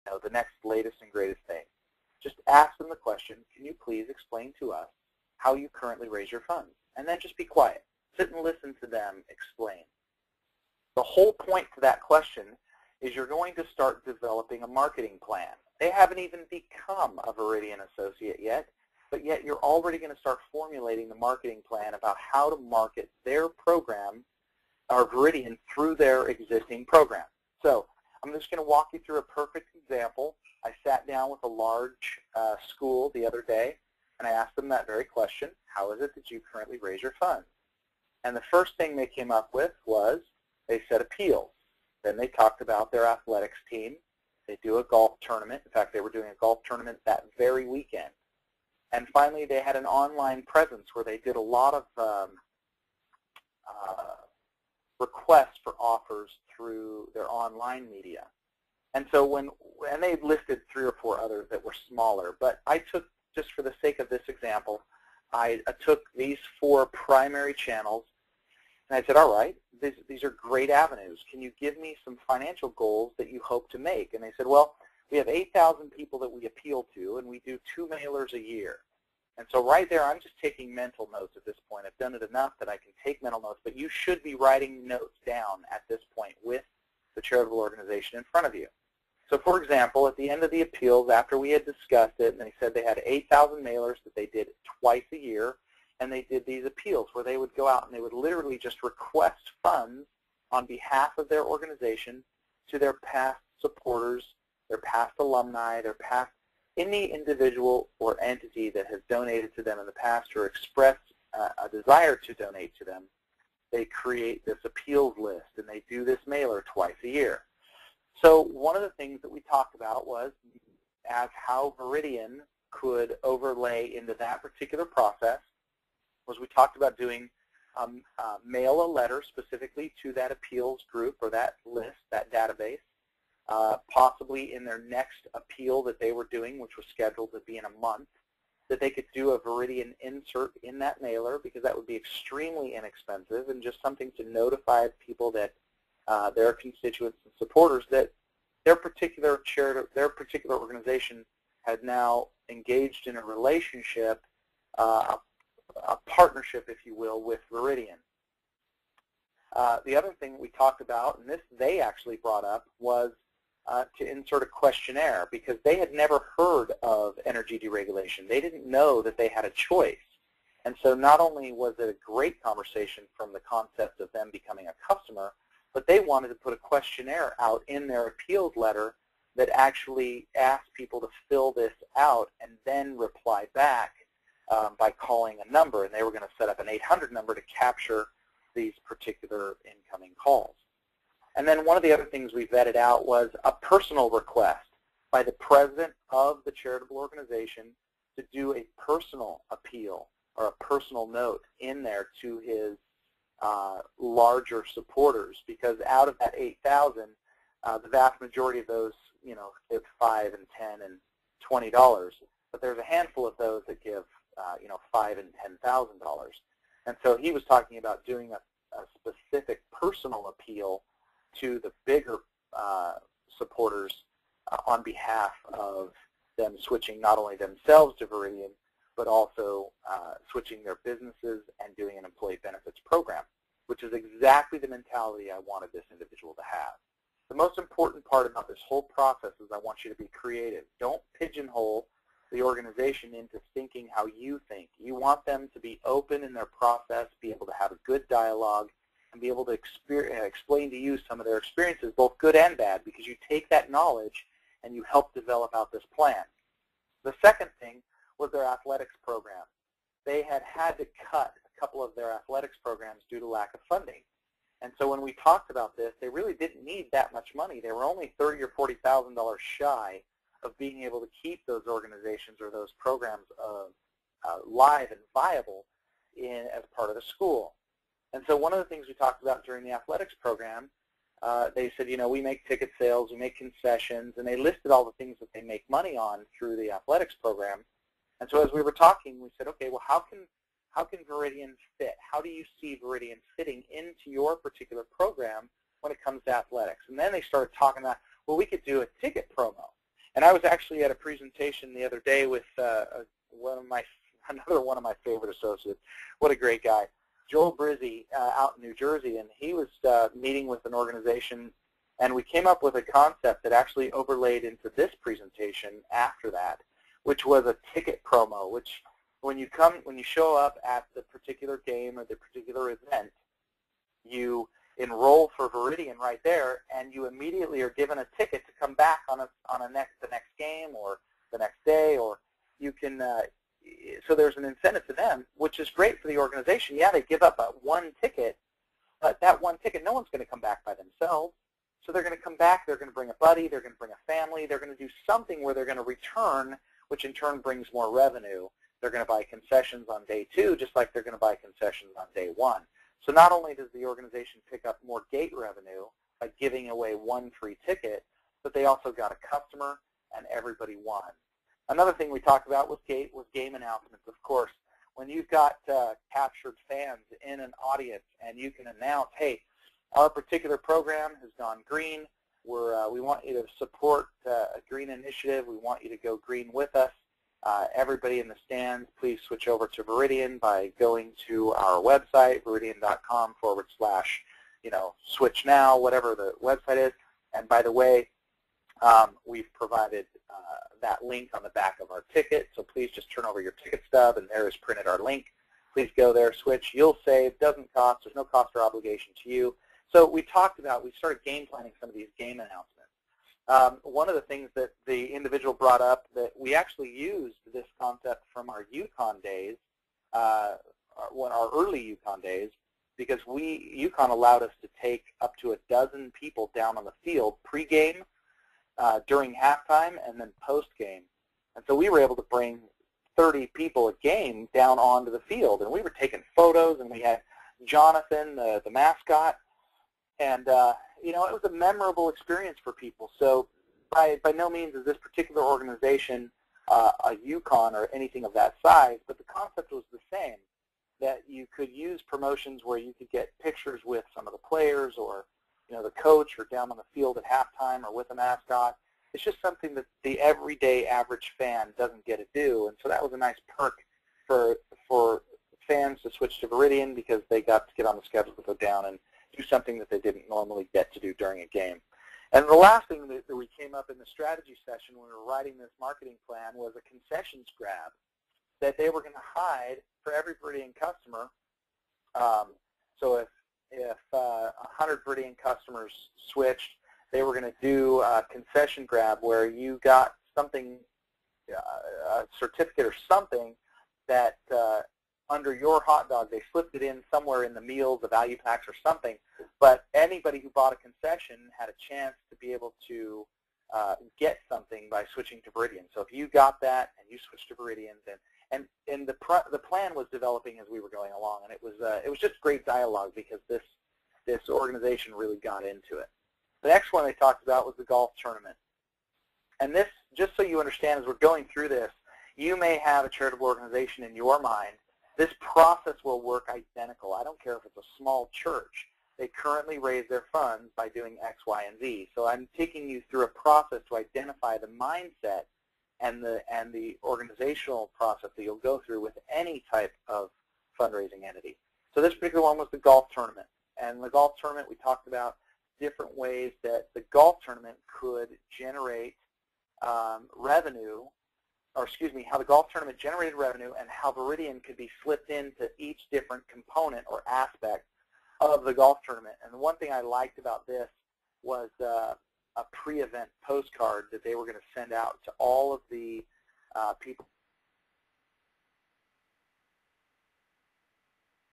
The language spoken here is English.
know, the next latest and greatest thing. Just ask them the question, can you please explain to us how you currently raise your funds? And then just be quiet. Sit and listen to them explain. The whole point to that question is you're going to start developing a marketing plan. They haven't even become a Viridian associate yet, but yet you're already going to start formulating the marketing plan about how to market their program, or Viridian, through their existing program. So I'm just going to walk you through a perfect example. I sat down with a large school the other day, and I asked them that very question, how is it that you currently raise your funds? And the first thing they came up with was they said appeals. Then they talked about their athletics team. They do a golf tournament. In fact, they were doing a golf tournament that very weekend. And finally, they had an online presence where they did a lot of requests for offers through their online media. And so and they listed 3 or 4 others that were smaller, but I took, just for the sake of this example, I took these 4 primary channels, and I said, all right, these are great avenues. Can you give me some financial goals that you hope to make? And they said, well, we have 8,000 people that we appeal to, and we do 2 mailers a year. And so right there, I'm just taking mental notes at this point. I've done it enough that I can take mental notes, but you should be writing notes down at this point with the charitable organization in front of you. So for example, at the end of the appeals, after we had discussed it, and they said they had 8,000 mailers that they did twice a year, and they did these appeals where they would go out and they would literally just request funds on behalf of their organization to their past supporters, their past alumni, their past, any individual or entity that has donated to them in the past or expressed a desire to donate to them. They create this appeals list, and they do this mailer twice a year. So one of the things that we talked about was as how Viridian could overlay into that particular process was we talked about doing mail a letter specifically to that appeals group or that list, that database, possibly in their next appeal that they were doing, which was scheduled to be in a month, that they could do a Viridian insert in that mailer because that would be extremely inexpensive and just something to notify people that their constituents and supporters that their particular charity, their particular organization had now engaged in a relationship, a partnership, if you will, with Viridian. The other thing we talked about, and this they actually brought up, was to insert a questionnaire because they had never heard of energy deregulation. They didn't know that they had a choice. And so not only was it a great conversation from the concept of them becoming a customer, but they wanted to put a questionnaire out in their appeals letter that actually asked people to fill this out and then reply back by calling a number. And they were going to set up an 800 number to capture these particular incoming calls. And then one of the other things we vetted out was a personal request by the president of the charitable organization to do a personal appeal or a personal note in there to his larger supporters, because out of that 8,000, the vast majority of those, you know, give $5 and $10 and $20, but there's a handful of those that give, you know, $5,000 and $10,000. And so he was talking about doing a specific personal appeal to the bigger supporters on behalf of them switching not only themselves to Viridian, but also switching their businesses and doing an employee benefits program, which is exactly the mentality I wanted this individual to have. The most important part about this whole process is I want you to be creative. Don't pigeonhole the organization into thinking how you think. You want them to be open in their process, be able to have a good dialogue, and be able to explain to you some of their experiences, both good and bad, because you take that knowledge and you help develop out this plan. The second thing was their athletics program. They had to cut a couple of their athletics programs due to lack of funding. And so when we talked about this, they really didn't need that much money. They were only $30,000 or $40,000 shy of being able to keep those organizations or those programs live and viable as part of the school. And so one of the things we talked about during the athletics program, they said, you know, we make ticket sales, we make concessions, and they listed all the things that they make money on through the athletics program. And so as we were talking, we said, okay, well, how can Viridian fit? How do you see Viridian fitting into your particular program when it comes to athletics? And then they started talking about, well, we could do a ticket promo. And I was actually at a presentation the other day with another one of my favorite associates. What a great guy. Joel Brizzi out in New Jersey, and he was meeting with an organization, and we came up with a concept that actually overlaid into this presentation after that, which was a ticket promo, which when you show up at the particular game or the particular event, you enroll for Viridian right there, and you immediately are given a ticket to come back on the next game or the next day, or you can. So there's an incentive to them, which is great for the organization. Yeah, they give up one ticket, but that one ticket, no one's going to come back by themselves. So they're going to come back. They're going to bring a buddy. They're going to bring a family. They're going to do something where they're going to return, which in turn brings more revenue. They're going to buy concessions on day 2, just like they're going to buy concessions on day 1. So not only does the organization pick up more gate revenue by giving away one free ticket, but they also got a customer, and everybody won. Another thing we talked about was game announcements, of course. When you've got captured fans in an audience and you can announce, hey, our particular program has gone green. We want you to support a green initiative. We want you to go green with us. Everybody in the stands, please switch over to Viridian by going to our website, viridian.com/switch now, whatever the website is. And by the way, we've provided that link on the back of our ticket, so please just turn over your ticket stub, and there is printed our link. Please go there, switch. You'll save. Doesn't cost. There's no cost or obligation to you. So we started game planning some of these game announcements. One of the things that the individual brought up, that we actually used this concept from our Yukon days, our early Yukon days, because Yukon allowed us to take up to 12 people down on the field pregame, during halftime, and then post-game. And so we were able to bring 30 people a game down onto the field, and we were taking photos, and we had Jonathan, the mascot, and it was a memorable experience for people. So by no means is this particular organization a Yukon or anything of that size, but the concept was the same, that you could use promotions where you could get pictures with some of the players, or the coach, or down on the field at halftime, or with a mascot. It's just something that the everyday average fan doesn't get to do, and so that was a nice perk for fans to switch to Viridian, because they got to get on the schedule to go down and do something that they didn't normally get to do during a game. And the last thing that we came up in the strategy session when we were writing this marketing plan was a concessions grab that they were going to hide for every Viridian customer. So if 100 Viridian customers switched, they were going to do a concession grab where you got something, a certificate or something that under your hot dog, they slipped it in somewhere in the meals, the value packs, or something. But anybody who bought a concession had a chance to be able to get something by switching to Viridian. So if you got that and you switched to Viridian, then and the plan was developing as we were going along, and it was just great dialogue, because this organization really got into it. The next one they talked about was the golf tournament. And this, just so you understand, as we're going through this, you may have a charitable organization in your mind. This process will work identical. I don't care if it's a small church. They currently raise their funds by doing X, Y, and Z. So I'm taking you through a process to identify the mindset and the organizational process that you'll go through with any type of fundraising entity. So this particular one was the golf tournament. And the golf tournament, we talked about different ways that the golf tournament could generate revenue, or excuse me, how the golf tournament generated revenue, and how Viridian could be slipped into each different component or aspect of the golf tournament. And the one thing I liked about this was a pre-event postcard that they were going to send out to all of the people